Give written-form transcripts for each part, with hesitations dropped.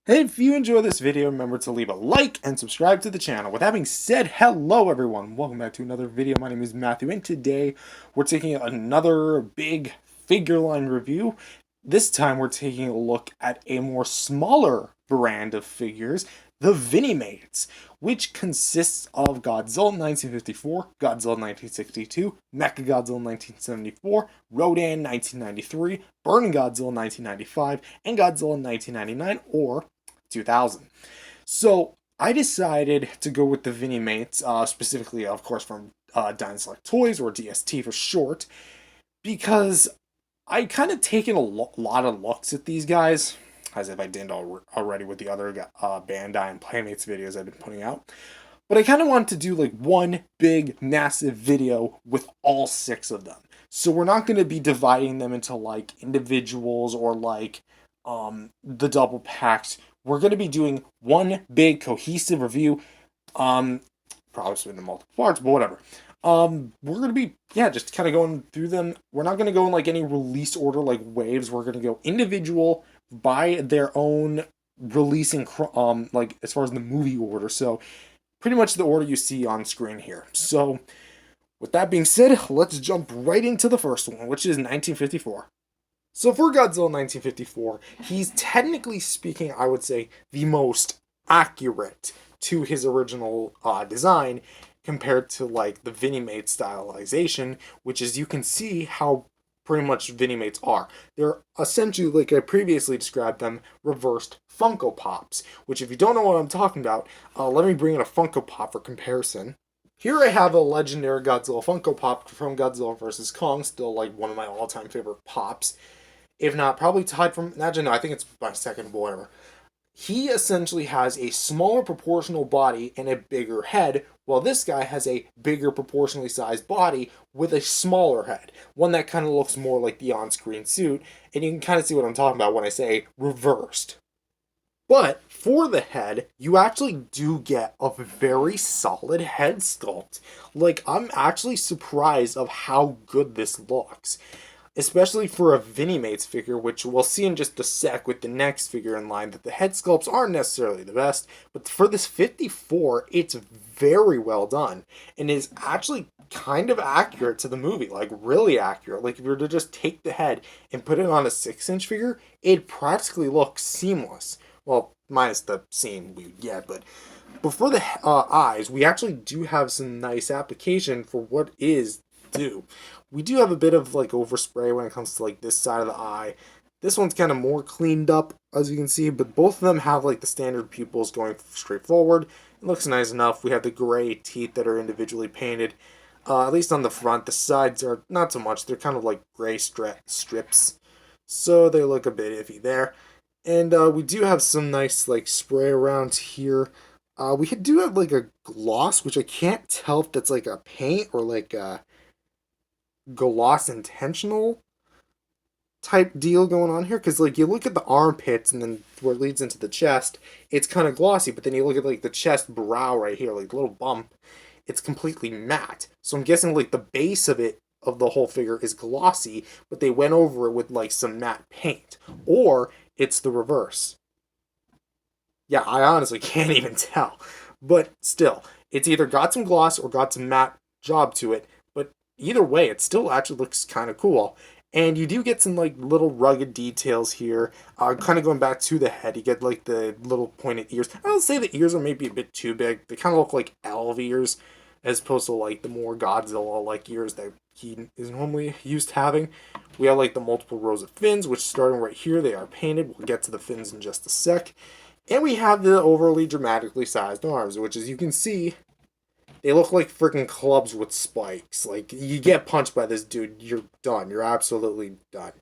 Hey, if you enjoy this video, remember to leave a like and subscribe to the channel. With that being said, hello everyone. Welcome back to another video. My name is Matthew, and today we're taking another big figure line review. This time we're taking a look at a more smaller brand of figures, the Vinimates, which consists of Godzilla 1954, Godzilla 1962, MechaGodzilla 1974, Rodan 1993, Burning Godzilla 1995, and Godzilla 1999, or 2000. So I decided to go with the Vinimates, specifically, of course, from Dinosaur Toys, or DST for short, because I kind of taken a lot of looks at these guys, as if I didn't already with the other Bandai and Playmates videos I've been putting out. But I kind of wanted to do like one big, massive video with all six of them. So we're not going to be dividing them into like individuals or like the double packs. We're going to be doing one big cohesive review. Um, Probably split into multiple parts, but whatever. We're gonna be just kind of going through them. We're not gonna go in like any release order like waves. We're gonna go individual by their own releasing like as far as the movie order. So pretty much the order you see on screen here. So with that being said, let's jump right into the first one, which is 1954. So for Godzilla 1954, he's technically speaking, I would say, the most accurate to his original design compared to like the Vinimate stylization, which is you can see how pretty much Vinimates are. They're essentially, like I previously described them, reversed Funko Pops, which if you don't know what I'm talking about, let me bring in a Funko Pop for comparison. Here I have a legendary Godzilla Funko Pop from Godzilla vs. Kong, still like one of my all-time favorite pops. If not, probably tied from, actually no, I think it's my second, whatever. He essentially has a smaller proportional body and a bigger head, while this guy has a bigger proportionally sized body with a smaller head. One that kind of looks more like the on-screen suit, and you can kind of see what I'm talking about when I say reversed. But for the head, you actually do get a very solid head sculpt. Like, I'm actually surprised of how good this looks, especially for a Vinimates figure, which we'll see in just a sec with the next figure in line, that the head sculpts aren't necessarily the best, but for this 54, it's very well done, and is actually kind of accurate to the movie, like really accurate. Like if you were to just take the head and put it on a 6-inch figure, it practically looks seamless. Well, minus the seam we get, but before the eyes, we actually do have some nice application for what is due. We do have a bit of like overspray when it comes to like this side of the eye. This one's kind of more cleaned up, as you can see, but both of them have like the standard pupils going straight forward. It looks nice enough. We have the gray teeth that are individually painted, at least on the front. The sides are not so much. They're kind of like gray strips, so they look a bit iffy there. And we do have some nice like spray around here. We do have like a gloss, which I can't tell if that's like a paint or like a gloss intentional type deal going on here, because like you look at the armpits and then where it leads into the chest, it's kind of glossy, but then you look at like the chest brow right here, like the little bump, it's completely matte. So I'm guessing like the base of it, of the whole figure, is glossy, but they went over it with like some matte paint, or it's the reverse. Yeah, I honestly can't even tell, but still, it's either got some gloss or got some matte job to it. But either way, it still actually looks kind of cool. And you do get some like little rugged details here. Kind of going back to the head, you get like the little pointed ears. I would say the ears are maybe a bit too big. They kind of look like elf ears, as opposed to like the more Godzilla like ears that he is normally used to having. We have like the multiple rows of fins, which starting right here, they are painted. We'll get to the fins in just a sec. And we have the overly dramatically sized arms, which, as you can see, they look like freaking clubs with spikes. Like, you get punched by this dude, you're done. You're absolutely done.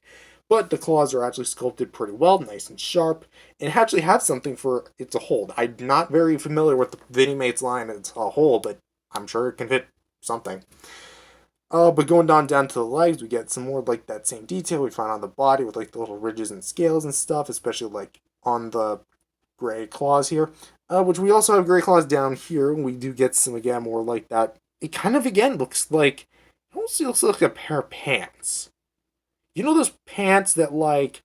But the claws are actually sculpted pretty well, nice and sharp, and actually have something for it to hold. I'm not very familiar with the Vinimates line as a whole, but I'm sure it can fit something. But going down to the legs, we get some more like that same detail we find on the body with like the little ridges and scales and stuff, especially like on the gray claws here, which we also have gray claws down here. We do get some, again, more like that. It kind of, again, looks like, it almost looks like a pair of pants. You know those pants that, like,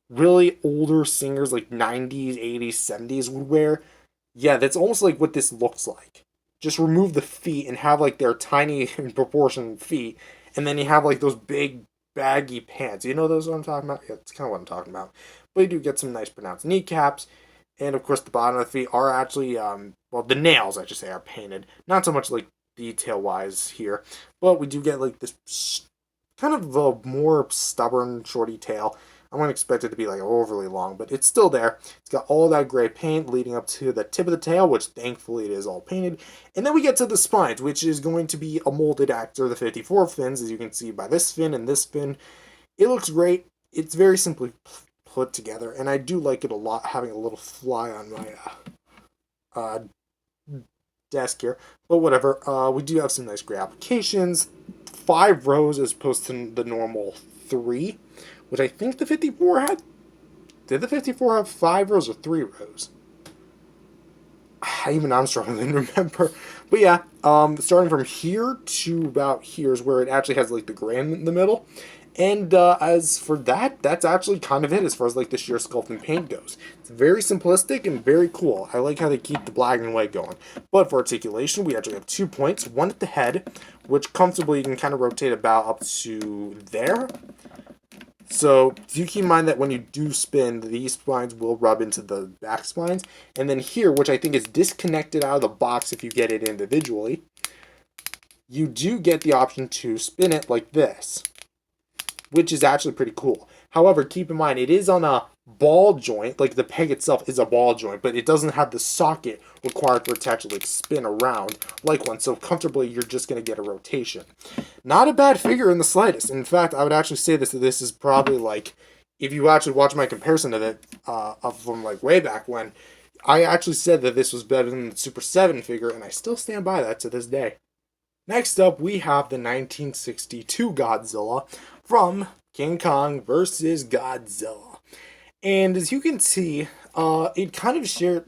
really older singers like 90s, 80s, 70s would wear. Yeah, that's almost like what this looks like. Just remove the feet and have like their tiny in proportion feet, and then you have like those big baggy pants. You know those what I'm talking about? Yeah, it's kind of what I'm talking about. But you do get some nice pronounced kneecaps, and of course the bottom of the feet are actually well, the nails I should say are painted. Not so much like detail wise here, but we do get like this kind of a more stubborn shorty tail. I wouldn't expect it to be like overly long, but it's still there. It's got all that gray paint leading up to the tip of the tail, which thankfully it is all painted. And then we get to the spines, which is going to be a molded after the 54 fins, as you can see by this fin and this fin. It looks great. It's very simply put together, and I do like it a lot, having a little fly on my uh, desk here. But whatever, we do have some nice gray applications. 5 rows as opposed to the normal 3, which I think the 54 had. Did the 54 have 5 rows or 3 rows? Even I'm struggling to remember. But yeah, starting from here to about here is where it actually has like the gray in the middle. And as for that, that's actually kind of it as far as like the sheer sculpt and paint goes. It's very simplistic and very cool. I like how they keep the black and white going. But for articulation, we actually have 2 points. One at the head, which comfortably you can kind of rotate about up to there. So do keep in mind that when you do spin, these spines will rub into the back spines. And then here, which I think is disconnected out of the box if you get it individually, you do get the option to spin it like this, which is actually pretty cool. However, keep in mind, it is on a ball joint, like the peg itself is a ball joint, but it doesn't have the socket required for it to actually spin around like one, so comfortably you're just going to get a rotation. Not a bad figure in the slightest. In fact, I would actually say this is probably like, if you actually watch my comparison of it from like way back when, I actually said that this was better than the Super 7 figure, and I still stand by that to this day. Next up, we have the 1962 Godzilla from King Kong vs. Godzilla. And as you can see, it kind of shares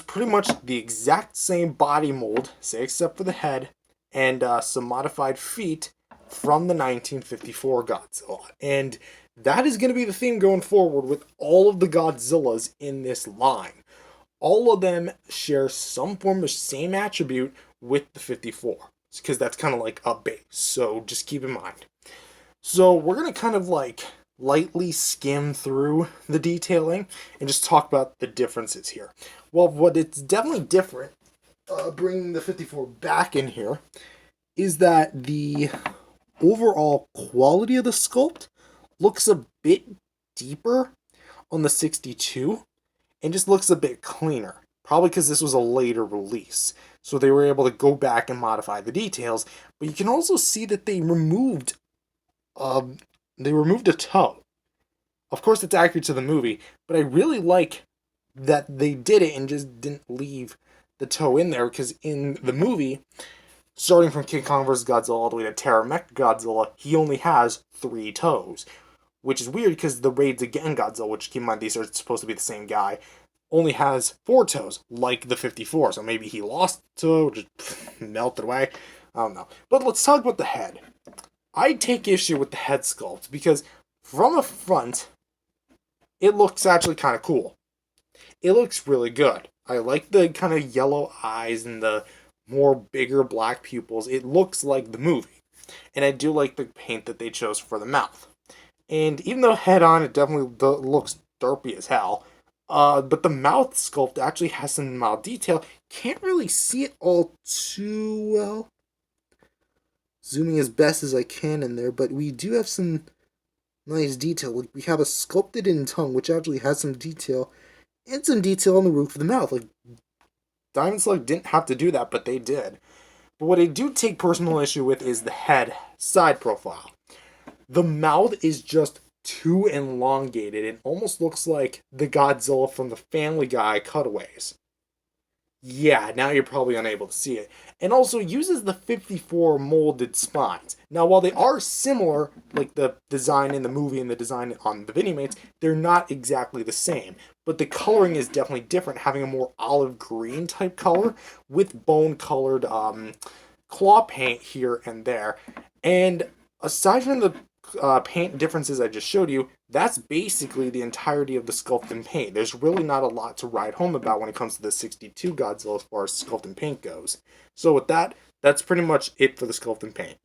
pretty much the exact same body mold, say except for the head, and some modified feet from the 1954 Godzilla. And that is going to be the theme going forward with all of the Godzillas in this line. All of them share some form of same attribute with the 54, because that's kind of like a base, so just keep in mind. So we're going to kind of like lightly skim through the detailing and just talk about the differences here. Well, what it's definitely different, bringing the 54 back in here, is that the overall quality of the sculpt looks a bit deeper on the 62 and just looks a bit cleaner. Probably because this was a later release, so they were able to go back and modify the details. But you can also see that they removed a toe. Of course, it's accurate to the movie, but I really like that they did it and just didn't leave the toe in there, because in the movie, starting from King Kong vs. Godzilla all the way to MechaGodzilla, he only has 3 toes, which is weird because the Raids Again Godzilla, which keep in mind these are supposed to be the same guy, only has 4 toes, like the 54. So maybe he lost a toe, just melted away. I don't know. But let's talk about the head. I take issue with the head sculpt because from a front, it looks actually kind of cool. It looks really good. I like the kind of yellow eyes and the more bigger black pupils. It looks like the movie. And I do like the paint that they chose for the mouth. And even though head on, it definitely looks derpy as hell. But the mouth sculpt actually has some mild detail. Can't really see it all too well. Zooming as best as I can in there, but we do have some nice detail. Like we have a sculpted in tongue, which actually has some detail, and some detail on the roof of the mouth. Like Diamond Slug didn't have to do that, but they did. But what I do take personal issue with is the head side profile. The mouth is just too elongated. It almost looks like the Godzilla from the Family Guy cutaways. Yeah, now you're probably unable to see it. And also uses the 54 molded spines. Now, while they are similar, like the design in the movie and the design on the Vinimates, they're not exactly the same. But the coloring is definitely different, having a more olive green type color with bone-colored claw paint here and there. And aside from the paint differences I just showed you, that's basically the entirety of the sculpt and paint. There's really not a lot to write home about when it comes to the 62 Godzilla as far as sculpt and paint goes. So with that, that's pretty much it for the sculpt and paint.